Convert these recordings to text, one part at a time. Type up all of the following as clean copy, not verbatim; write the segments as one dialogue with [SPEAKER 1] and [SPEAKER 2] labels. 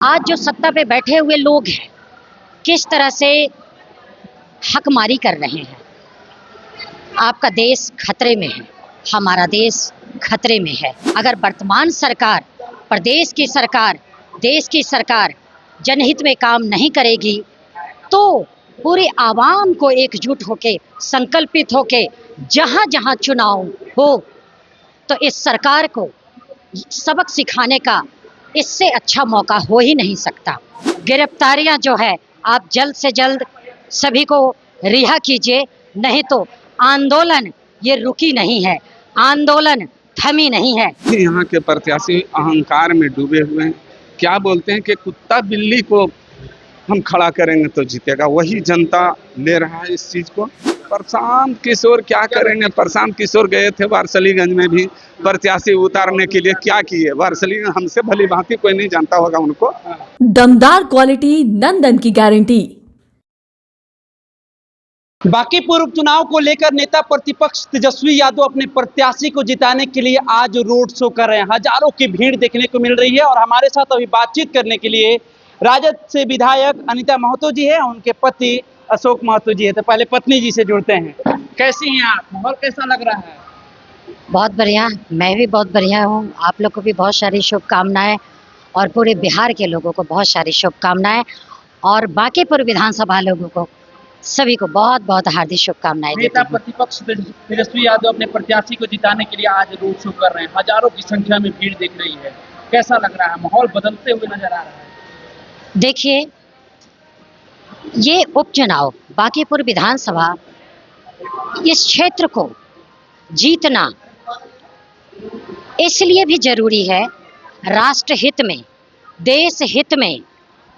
[SPEAKER 1] आज जो सत्ता पे बैठे हुए लोग हैं किस तरह से हकमारी कर रहे हैं। आपका देश खतरे में है, हमारा देश खतरे में है। अगर वर्तमान सरकार, प्रदेश की सरकार, देश की सरकार जनहित में काम नहीं करेगी तो पूरी आवाम को एकजुट होके, संकल्पित होके जहाँ जहाँ चुनाव हो तो इस सरकार को सबक सिखाने का इससे अच्छा मौका हो ही नहीं सकता। गिरफ्तारियां जो है आप जल्द से जल्द सभी को रिहा कीजिए, नहीं तो आंदोलन ये रुकी नहीं है, आंदोलन थमी नहीं है।
[SPEAKER 2] यहाँ के प्रत्याशी अहंकार में डूबे हुए हैं। क्या बोलते हैं कि कुत्ता बिल्ली को हम खड़ा करेंगे तो जीतेगा, वही जनता ले रहा है इस चीज को। प्रशांत किशोर क्या करेंगे? प्रशांत किशोर गए थे वारसलीगंज में भी प्रत्याशी उतारने के लिए, क्या किए? वारसलीगंज हमसे भली भांति कोई नहीं जानता होगा उनको।
[SPEAKER 3] दमदार क्वालिटी, नंदन की गारंटी।
[SPEAKER 4] बांकीपुर उपचुनाव को लेकर नेता प्रतिपक्ष तेजस्वी यादव अपने प्रत्याशी को जिताने के लिए आज रोड शो कर रहे हैं। हजारों की भीड़ देखने को मिल रही है और हमारे साथ अभी बातचीत करने के लिए राजद से विधायक अनीता महतो जी है, उनके पति अशोक महतो जी है। तो पहले पत्नी जी से जुड़ते हैं। कैसी हैं आप? माहौल कैसा लग रहा है?
[SPEAKER 1] बहुत बढ़िया, मैं भी बहुत बढ़िया हूँ। आप लोग को भी बहुत सारी शुभकामनाएं और पूरे बिहार के लोगों को बहुत सारी शुभकामनाएं और बांकीपुर विधानसभा लोगों को सभी को बहुत बहुत हार्दिक शुभकामनाएं देती
[SPEAKER 4] नेता
[SPEAKER 1] हूँ।
[SPEAKER 4] प्रतिपक्ष तेजस्वी यादव अपने प्रत्याशी को जिताने के लिए आज रोड शो कर रहे हैं। हजारों की संख्या में भीड़ दिख रही है, कैसा लग रहा है? माहौल बदलते हुए नजर आ रहा है।
[SPEAKER 1] देखिए, ये उपचुनाव बांकीपुर विधानसभा, इस क्षेत्र को जीतना इसलिए भी जरूरी है, राष्ट्र हित में, देश हित में,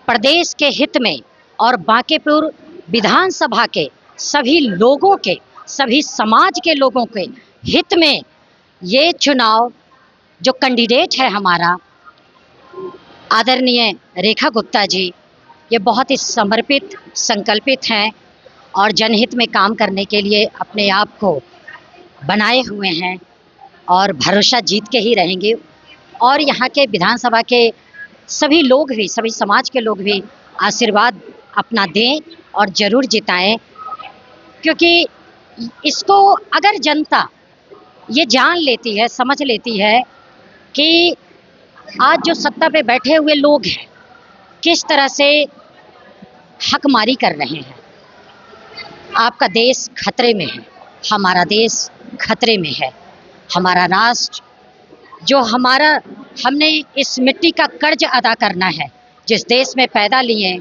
[SPEAKER 1] प्रदेश के हित में और बांकीपुर विधानसभा के सभी लोगों के, सभी समाज के लोगों के हित में ये चुनाव जो कैंडिडेट है हमारा आदरणीय रेखा गुप्ता जी, ये बहुत ही समर्पित, संकल्पित हैं और जनहित में काम करने के लिए अपने आप को बनाए हुए हैं और भरोसा जीत के ही रहेंगे। और यहाँ के विधानसभा के सभी लोग भी, सभी समाज के लोग भी आशीर्वाद अपना दें और ज़रूर जिताएं, क्योंकि इसको अगर जनता ये जान लेती है, समझ लेती है कि आज जो सत्ता पे बैठे हुए लोग हैं किस तरह से हकमारी कर रहे हैं। आपका देश खतरे में है, हमारा देश खतरे में है। हमारा राष्ट्र जो हमारा, हमने इस मिट्टी का कर्ज अदा करना है, जिस देश में पैदा लिए,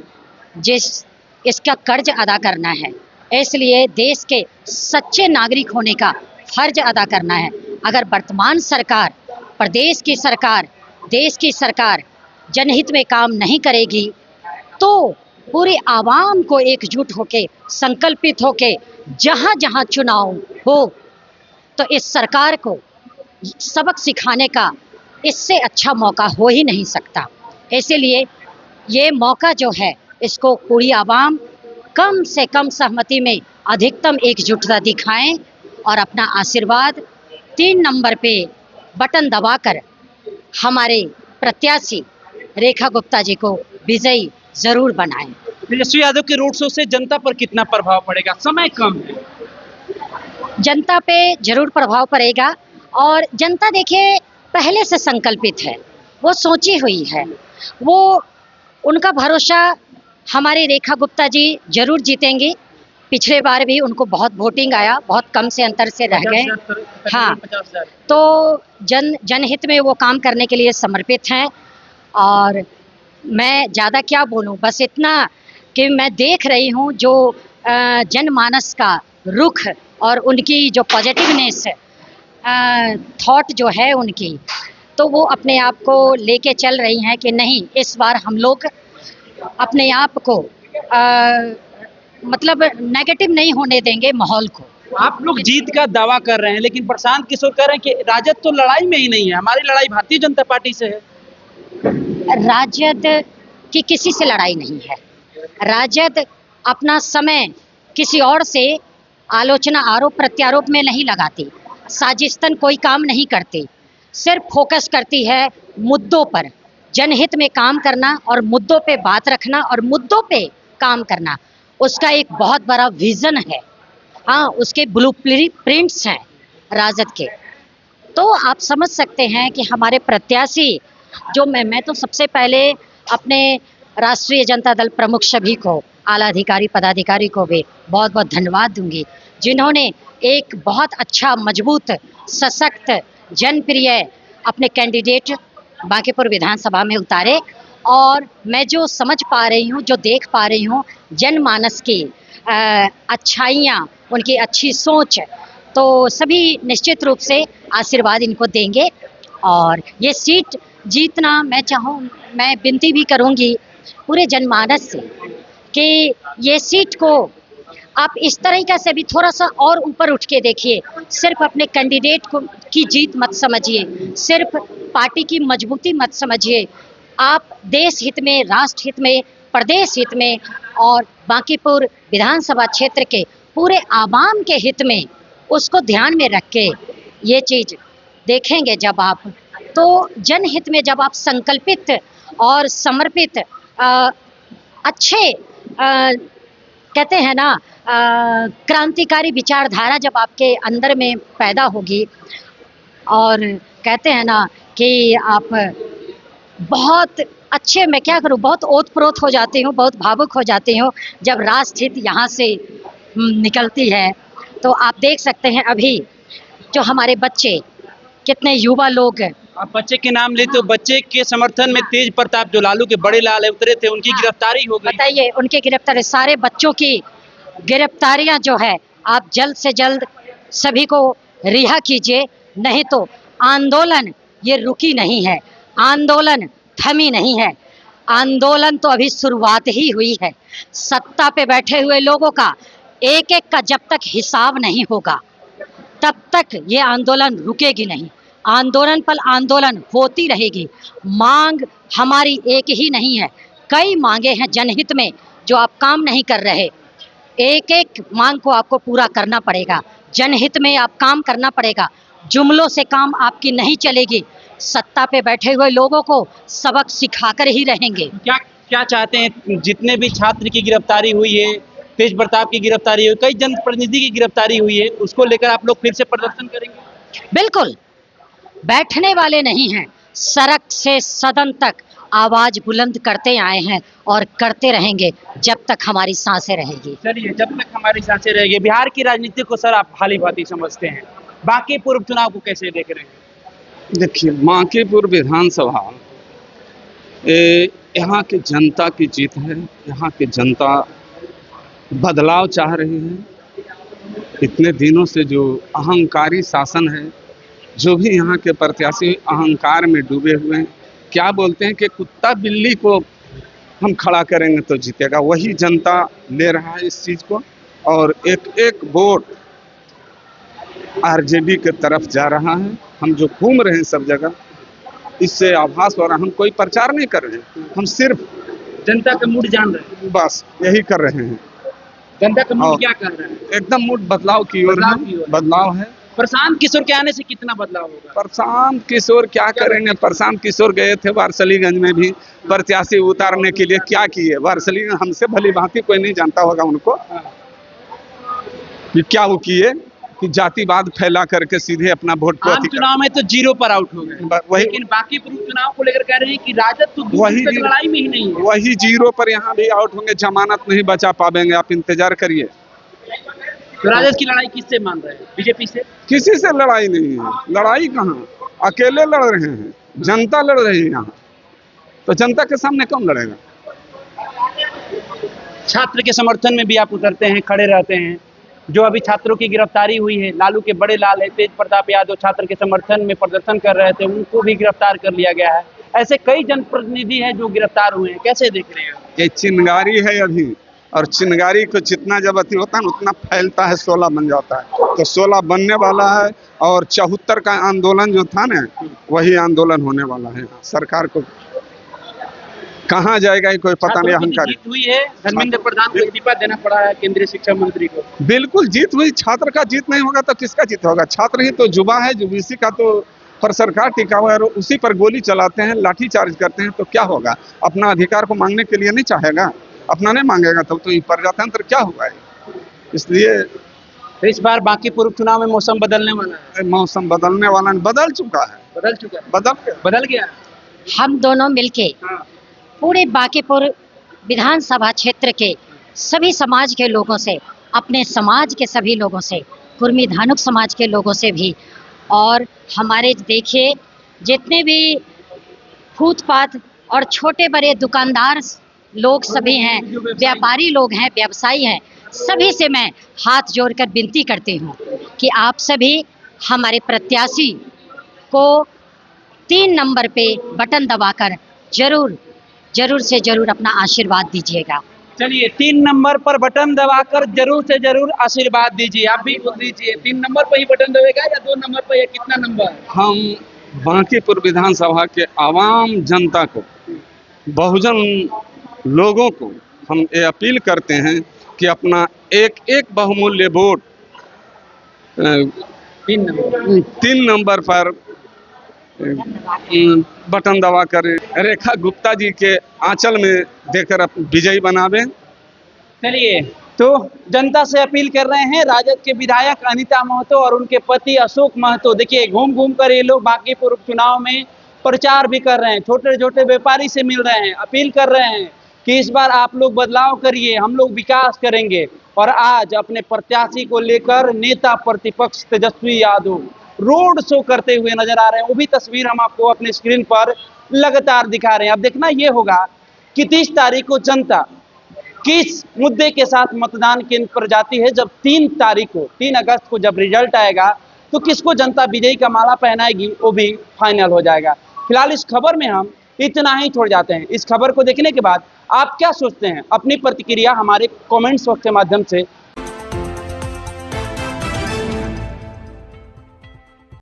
[SPEAKER 1] इसका कर्ज अदा करना है। इसलिए देश के सच्चे नागरिक होने का फर्ज अदा करना है। अगर वर्तमान सरकार, प्रदेश की सरकार, देश की सरकार जनहित में काम नहीं करेगी तो पूरी आवाम को एकजुट होके, संकल्पित होके जहाँ जहाँ चुनाव हो तो इस सरकार को सबक सिखाने का इससे अच्छा मौका हो ही नहीं सकता। इसीलिए ये मौका जो है, इसको पूरी आवाम कम से कम सहमति में अधिकतम एकजुटता दिखाएं और अपना आशीर्वाद 3 नंबर पे बटन दबाकर हमारे प्रत्याशी रेखा गुप्ता जी को विजयी जरूर बनाएं।
[SPEAKER 4] तेजस्वी यादव के रोड शो से जनता पर कितना प्रभाव पड़ेगा? समय कम है।
[SPEAKER 1] जनता पे जरूर प्रभाव पड़ेगा और जनता देखिए पहले से संकल्पित है, वो सोची हुई है, वो उनका भरोसा हमारे रेखा गुप्ता जी जरूर जीतेंगे। पिछले बार भी उनको बहुत वोटिंग आया, बहुत कम से अंतर से रह गए। हाँ, तो जनहित में वो काम करने के लिए समर्पित हैं और मैं ज़्यादा क्या बोलूँ, बस इतना कि मैं देख रही हूँ जो जनमानस का रुख और उनकी जो पॉजिटिवनेस थॉट जो है उनकी, तो वो अपने आप को लेके चल रही हैं कि नहीं, इस बार हम लोग अपने आप को मतलब नेगेटिव नहीं होने देंगे माहौल को।
[SPEAKER 4] आप लोग जीत का दावा कर रहे हैं, लेकिन प्रशांत किशोर कह रहे हैं कि राजद तो लड़ाई में ही नहीं है, हमारी लड़ाई भारतीय जनता पार्टी से है।
[SPEAKER 1] राजद की किसी से लड़ाई नहीं है। राजद अपना समय किसी और से आलोचना, आरोप प्रत्यारोप में नहीं लगाती, साजिशतन कोई काम नहीं करती, सिर्फ फोकस करती है मुद्दों पर, जनहित में काम करना और मुद्दों पे बात रखना और मुद्दों पे काम करना, उसका एक बहुत बड़ा विजन है। हाँ, उसके ब्लूप्रिंट्स हैं राजद के। तो आप समझ सकते हैं कि हमारे प्रत्याशी जो मैं तो सबसे पहले अपने राष्ट्रीय जनता दल प्रमुख सभी को, आला अधिकारी पदाधिकारी को भी बहुत बहुत धन्यवाद दूंगी, जिन्होंने एक बहुत अच्छा, मजबूत, सशक्त, जनप्रिय अपने कैंडिडेट बांकीपुर विधानसभा में उतारे। और मैं जो समझ पा रही हूँ, जो देख पा रही हूँ जनमानस की अच्छाइयाँ, उनकी अच्छी सोच, तो सभी निश्चित रूप से आशीर्वाद इनको देंगे। और ये सीट जीतना मैं विनती भी करूँगी पूरे जनमानस से कि ये सीट को आप इस तरीके से भी थोड़ा सा और ऊपर उठ के देखिए। सिर्फ अपने कैंडिडेट को की जीत मत समझिए, सिर्फ पार्टी की मजबूती मत समझिए। आप देश हित में, राष्ट्र हित में, प्रदेश हित में और बांकीपुर विधानसभा क्षेत्र के पूरे आवाम के हित में उसको ध्यान में रख के ये चीज़ देखेंगे जब आप, तो जनहित में जब आप संकल्पित और समर्पित अच्छे कहते हैं ना क्रांतिकारी विचारधारा जब आपके अंदर में पैदा होगी, और कहते हैं ना कि आप बहुत अच्छे, मैं क्या करूं, बहुत ओतप्रोत हो जाती हूं, बहुत भावुक हो जाती हूं जब राष्ट्रहित यहाँ से निकलती है। तो आप देख सकते हैं अभी जो हमारे बच्चे, कितने युवा लोग।
[SPEAKER 4] आप बच्चे के नाम ले तो बच्चे के समर्थन में तेज प्रताप जो लालू के बड़े लाल है उतरे थे, उनकी गिरफ्तारी हो गई।
[SPEAKER 1] बताइए, उनकी गिरफ्तारी, सारे बच्चों की गिरफ्तारियां जो है आप जल्द से जल्द सभी को रिहा कीजिए, नहीं तो आंदोलन ये रुकी नहीं है, आंदोलन थमी नहीं है, आंदोलन तो अभी शुरुआत ही हुई है। सत्ता पे बैठे हुए लोगों का एक एक का जब तक हिसाब नहीं होगा तब तक ये आंदोलन रुकेगी नहीं। आंदोलन पर आंदोलन होती रहेगी। मांग हमारी एक ही नहीं है, कई मांगे हैं जनहित में जो आप काम नहीं कर रहे। एक एक मांग को आपको पूरा करना पड़ेगा, जनहित में आप काम करना पड़ेगा। जुमलों से काम आपकी नहीं चलेगी। सत्ता पे बैठे हुए लोगों को सबक सिखाकर ही रहेंगे।
[SPEAKER 4] क्या क्या चाहते हैं? जितने भी छात्र की गिरफ्तारी हुई है, तेज प्रताप की गिरफ्तारी हुई, कई जनप्रतिनिधि की गिरफ्तारी हुई है, उसको लेकर आप लोग फिर से प्रदर्शन करेंगे?
[SPEAKER 1] बिल्कुल, बैठने वाले नहीं हैं, सड़क से सदन तक आवाज बुलंद करते आए हैं और करते रहेंगे जब तक हमारी सांसें रहेगी।
[SPEAKER 4] चलिए, जब तक हमारी सांसें रहेगी। बिहार की राजनीति को सर आप भली भांति समझते हैं, बाकी पूर्व चुनाव को कैसे देख रहे हैं?
[SPEAKER 2] देखिए, बांकीपुर विधानसभा यहाँ की जनता की जीत है। यहाँ की जनता बदलाव चाह रही है। इतने दिनों से जो अहंकारी शासन है, जो भी यहाँ के प्रत्याशी अहंकार में डूबे हुए हैं, क्या बोलते हैं कि कुत्ता बिल्ली को हम खड़ा करेंगे तो जीतेगा, वही जनता ले रहा है इस चीज़ को। और एक एक वोट आरजेडी के तरफ जा रहा है। हम जो घूम रहे हैं सब जगह, इससे आभास हो रहा है। हम कोई प्रचार नहीं कर रहे हैं, हम सिर्फ
[SPEAKER 4] जनता का मूड जान रहे हैं,
[SPEAKER 2] बस यही कर रहे हैं।
[SPEAKER 4] जनता का मूड क्या कर रहे हैं?
[SPEAKER 2] एकदम मूड बदलाव की ओर है, बदलाव है।
[SPEAKER 4] प्रशांत किशोर के आने से कितना बदलाव होगा?
[SPEAKER 2] प्रशांत किशोर क्या करेंगे? प्रशांत किशोर गए थे वारसलीगंज में भी प्रत्याशी उतारने के लिए, क्या किए? वारसलीगंज हमसे भली भांति कोई नहीं जानता होगा उनको कि क्या वो किए, कि जातिवाद फैला करके सीधे अपना वोट को
[SPEAKER 4] आम चुनाव में तो जीरो पर आउट हो गए,
[SPEAKER 2] वही,
[SPEAKER 4] लेकिन बाकी पूर्व चुनाव को लेकर कह रहे हैं कि राजद तो
[SPEAKER 2] वही
[SPEAKER 4] लड़ाई में ही नहीं है।
[SPEAKER 2] वही जीरो पर यहाँ भी आउट होंगे, जमानत नहीं बचा पाएंगे। आप इंतजार करिए।
[SPEAKER 4] तो राजद की लड़ाई किससे मान रहे हैं? बीजेपी से?
[SPEAKER 2] किसी से लड़ाई नहीं है। लड़ाई कहाँ, अकेले लड़ रहे हैं, जनता लड़ रही है यहाँ। तो जनता के सामने कौन लड़ेगा?
[SPEAKER 4] छात्र के समर्थन में भी आप उतरते हैं, खड़े रहते हैं। जो अभी छात्रों की गिरफ्तारी हुई है, लालू के बड़े लाल है तेज प्रताप यादव छात्र के समर्थन में प्रदर्शन कर रहे थे, उनको भी गिरफ्तार कर लिया गया है। ऐसे कई जनप्रतिनिधि हैं जो गिरफ्तार हुए हैं, कैसे देख रहे हैं?
[SPEAKER 2] ये चिंगारी है अभी, और चिंगारी को जितना जब अति होता है उतना फैलता है, 16 बन जाता है। तो 16 बनने वाला है, और 74 का आंदोलन जो था ना, वही आंदोलन होने वाला है। सरकार को कहाँ जाएगा ये कोई पता नहीं। अहंकारी
[SPEAKER 4] जीत हुई है, धर्मेंद्र प्रधान को इस्तीफा देना पड़ा है केंद्रीय शिक्षा मंत्री को।
[SPEAKER 2] बिल्कुल जीत हुई। छात्र का जीत नहीं होगा तो किसका जीत होगा? छात्र ही तो युवा है, जो बीसी का तो पर सरकार टिकाऊ है और उसी पर गोली चलाते हैं, लाठी चार्ज करते हैं, तो क्या होगा? अपना अधिकार को मांगने के लिए नहीं चाहेगा, अपना नहीं मांगेगा तब तो प्रजातंत्र क्या हुआ है? इसलिए
[SPEAKER 4] तो इस बार बांकीपुर उपचुनाव में मौसम बदलने वाला है।
[SPEAKER 2] मौसम बदलने वाला नहीं, बदल चुका है,
[SPEAKER 4] बदल चुका है,
[SPEAKER 2] बदल
[SPEAKER 4] गया।
[SPEAKER 1] हम दोनों मिलके
[SPEAKER 4] हाँ।
[SPEAKER 1] पूरे बांकीपुर विधानसभा क्षेत्र के सभी समाज के लोगों से, अपने समाज के सभी लोगों से, कुर्मी धानुक समाज के लोगों से भी, और हमारे देखिए जितने भी फुटपाथ और छोटे बड़े दुकानदार लोग सभी हैं, व्यापारी लोग हैं, व्यवसायी हैं, सभी से मैं हाथ जोड़कर विनती करती हूँ कि आप सभी हमारे प्रत्याशी को 3 नंबर पे बटन दबाकर जरूर से जरूर अपना आशीर्वाद दीजिएगा।
[SPEAKER 4] चलिए 3 नंबर पर बटन दबाकर जरूर से जरूर आशीर्वाद दीजिए। आप भी बोल दीजिए 3 नंबर पर ही बटन दबेगा या 2 नंबर पर, या कितना नंबर?
[SPEAKER 2] हम बांकीपुर विधानसभा के आवाम जनता को, बहुजन लोगों को हम ये अपील करते हैं कि अपना एक बहुमूल्य वोट 3 नंबर पर बटन दबाकर रेखा गुप्ता जी के आंचल में देकर विजयी बनावे।
[SPEAKER 4] चलिए, तो जनता से अपील कर रहे हैं राजद के विधायक अनीता महतो और उनके पति अशोक महतो। देखिए घूम घूम कर ये लोग बांकीपुर उपचुनाव में प्रचार भी कर रहे हैं, छोटे छोटे व्यापारी से मिल रहे हैं, अपील कर रहे हैं कि इस बार आप लोग बदलाव करिए, हम लोग विकास करेंगे। और आज अपने प्रत्याशी को लेकर नेता प्रतिपक्ष तेजस्वी यादव रोड शो करते हुए नजर आ रहे हैं। वो भी तस्वीर हम आपको अपने स्क्रीन पर लगातार दिखा रहे हैं। अब देखना ये होगा कि 30 तारीख को जनता किस मुद्दे के साथ मतदान केंद्र पर जाती है। जब 3 अगस्त को जब रिजल्ट आएगा तो किसको जनता विजयी का माला पहनाएगी वो भी फाइनल हो जाएगा। फिलहाल इस खबर में हम इतना ही छोड़ जाते हैं। इस खबर को देखने के बाद आप क्या सोचते हैं? अपनी प्रतिक्रिया हमारे कमेंट्स बॉक्स के माध्यम से